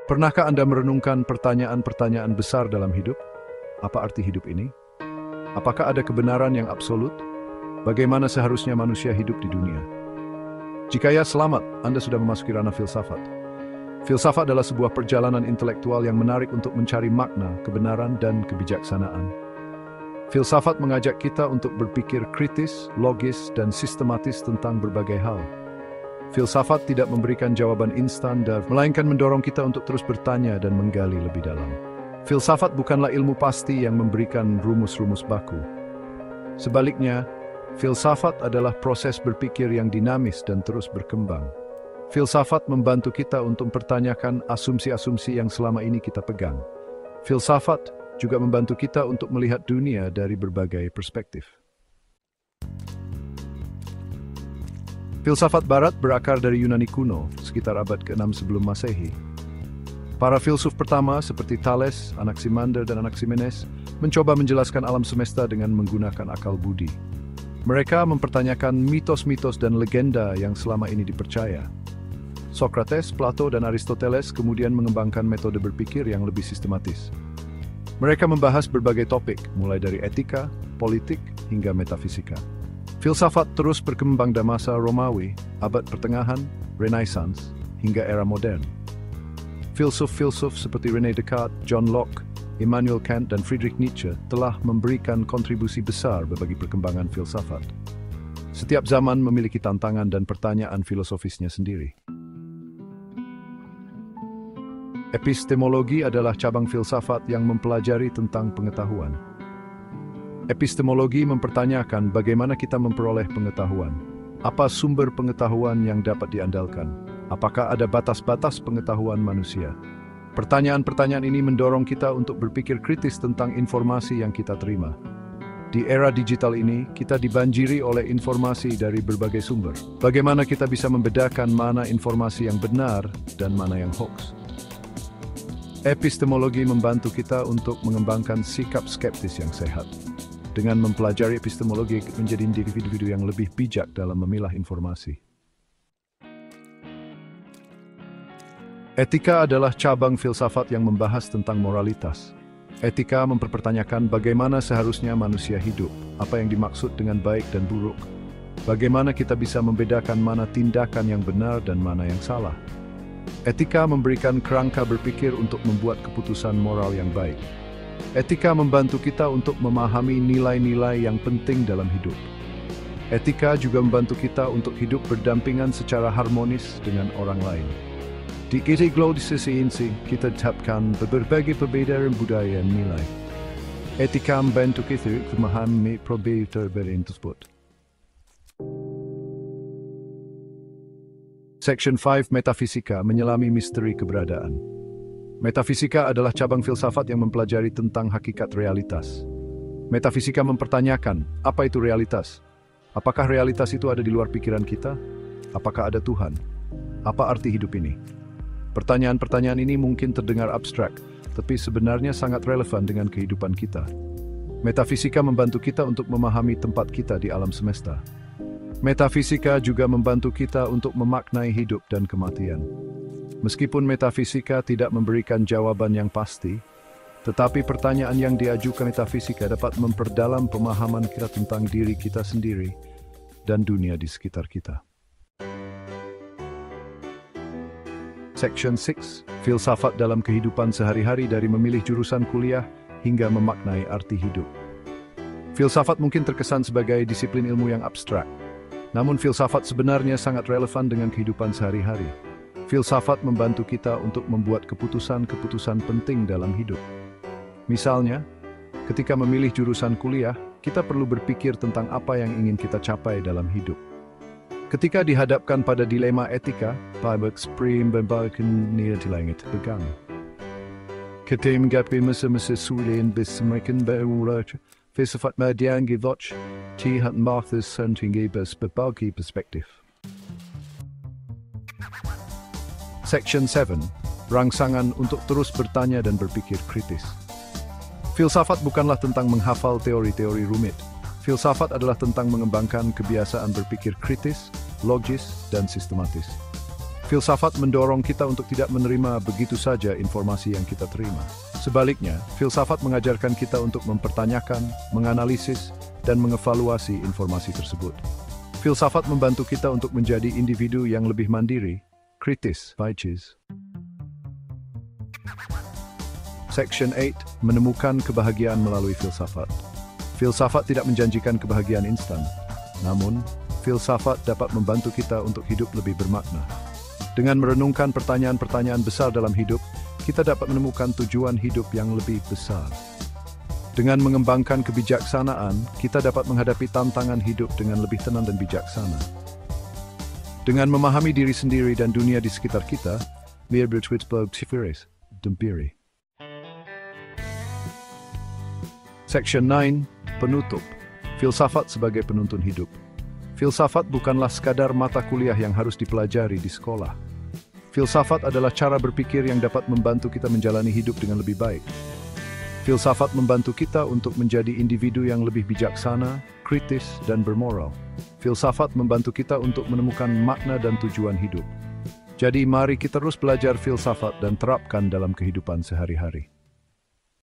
Pernahkah Anda merenungkan pertanyaan-pertanyaan besar dalam hidup? Apa arti hidup ini? Apakah ada kebenaran yang absolut? Bagaimana seharusnya manusia hidup di dunia? Jika ya, selamat, Anda sudah memasuki ranah filsafat. Filsafat adalah sebuah perjalanan intelektual yang menarik untuk mencari makna, kebenaran, dan kebijaksanaan. Filsafat mengajak kita untuk berpikir kritis, logis, dan sistematis tentang berbagai hal. Filsafat tidak memberikan jawaban instan, melainkan mendorong kita untuk terus bertanya dan menggali lebih dalam. Filsafat bukanlah ilmu pasti yang memberikan rumus-rumus baku. Sebaliknya, filsafat adalah proses berpikir yang dinamis dan terus berkembang. Filsafat membantu kita untuk mempertanyakan asumsi-asumsi yang selama ini kita pegang. Filsafat juga membantu kita untuk melihat dunia dari berbagai perspektif. Filsafat Barat berakar dari Yunani kuno, sekitar abad ke-6 sebelum Masehi. Para filsuf pertama seperti Thales, Anaximander, dan Anaximenes mencoba menjelaskan alam semesta dengan menggunakan akal budi. Mereka mempertanyakan mitos-mitos dan legenda yang selama ini dipercaya. Socrates, Plato, dan Aristoteles kemudian mengembangkan metode berpikir yang lebih sistematis. Mereka membahas berbagai topik, mulai dari etika, politik, hingga metafisika. Filsafat terus berkembang dari masa Romawi, abad pertengahan, Renaissance, hingga era modern. Filsuf-filsuf seperti René Descartes, John Locke, Immanuel Kant, dan Friedrich Nietzsche telah memberikan kontribusi besar bagi perkembangan filsafat. Setiap zaman memiliki tantangan dan pertanyaan filosofisnya sendiri. Epistemologi adalah cabang filsafat yang mempelajari tentang pengetahuan. Epistemologi mempertanyakan bagaimana kita memperoleh pengetahuan. Apa sumber pengetahuan yang dapat diandalkan? Apakah ada batas-batas pengetahuan manusia? Pertanyaan-pertanyaan ini mendorong kita untuk berpikir kritis tentang informasi yang kita terima. Di era digital ini, kita dibanjiri oleh informasi dari berbagai sumber. Bagaimana kita bisa membedakan mana informasi yang benar dan mana yang hoax? Epistemologi membantu kita untuk mengembangkan sikap skeptis yang sehat. Dengan mempelajari epistemologi, menjadi individu yang lebih bijak dalam memilah informasi. Etika adalah cabang filsafat yang membahas tentang moralitas. Etika mempertanyakan bagaimana seharusnya manusia hidup, apa yang dimaksud dengan baik dan buruk, bagaimana kita bisa membedakan mana tindakan yang benar dan mana yang salah. Etika memberikan kerangka berpikir untuk membuat keputusan moral yang baik. Etika membantu kita untuk memahami nilai-nilai yang penting dalam hidup. Etika juga membantu kita untuk hidup berdampingan secara harmonis dengan orang lain. Di globalisasi ini, kita tetapkan berbagai perbedaan budaya dan nilai. Etika membantu kita memahami perbedaan tersebut. Section 5 Metafisika menyelami misteri keberadaan. Metafisika adalah cabang filsafat yang mempelajari tentang hakikat realitas. Metafisika mempertanyakan, apa itu realitas? Apakah realitas itu ada di luar pikiran kita? Apakah ada Tuhan? Apa arti hidup ini? Pertanyaan-pertanyaan ini mungkin terdengar abstrak, tapi sebenarnya sangat relevan dengan kehidupan kita. Metafisika membantu kita untuk memahami tempat kita di alam semesta. Metafisika juga membantu kita untuk memaknai hidup dan kematian. Meskipun metafisika tidak memberikan jawaban yang pasti, tetapi pertanyaan yang diajukan metafisika dapat memperdalam pemahaman kita tentang diri kita sendiri dan dunia di sekitar kita. Section 6, Filsafat dalam kehidupan sehari-hari dari memilih jurusan kuliah hingga memaknai arti hidup. Filsafat mungkin terkesan sebagai disiplin ilmu yang abstrak, namun filsafat sebenarnya sangat relevan dengan kehidupan sehari-hari. Filsafat membantu kita untuk membuat keputusan-keputusan penting dalam hidup. Misalnya, ketika memilih jurusan kuliah, kita perlu berpikir tentang apa yang ingin kita capai dalam hidup. Ketika dihadapkan pada dilema etika, pegang. Ketika menghadapi masa-masa sulit bersemakin berulang, filsafat median givoch, tihat marthas tinggi berbagi perspektif. Section 7, Rangsangan untuk terus bertanya dan berpikir kritis. Filsafat bukanlah tentang menghafal teori-teori rumit. Filsafat adalah tentang mengembangkan kebiasaan berpikir kritis, logis, dan sistematis. Filsafat mendorong kita untuk tidak menerima begitu saja informasi yang kita terima. Sebaliknya, filsafat mengajarkan kita untuk mempertanyakan, menganalisis, dan mengevaluasi informasi tersebut. Filsafat membantu kita untuk menjadi individu yang lebih mandiri, kritis, Pisces. Section 8. Menemukan kebahagiaan melalui filsafat. Filsafat tidak menjanjikan kebahagiaan instan. Namun, filsafat dapat membantu kita untuk hidup lebih bermakna. Dengan merenungkan pertanyaan-pertanyaan besar dalam hidup, kita dapat menemukan tujuan hidup yang lebih besar. Dengan mengembangkan kebijaksanaan, kita dapat menghadapi tantangan hidup dengan lebih tenang dan bijaksana. Dengan memahami diri sendiri dan dunia di sekitar kita, meer bertwitsblog sifiris, dempiri. Section 9. Penutup. Filsafat sebagai penuntun hidup. Filsafat bukanlah sekadar mata kuliah yang harus dipelajari di sekolah. Filsafat adalah cara berpikir yang dapat membantu kita menjalani hidup dengan lebih baik. Filsafat membantu kita untuk menjadi individu yang lebih bijaksana, kritis, dan bermoral. Filsafat membantu kita untuk menemukan makna dan tujuan hidup. Jadi mari kita terus belajar filsafat dan terapkan dalam kehidupan sehari-hari.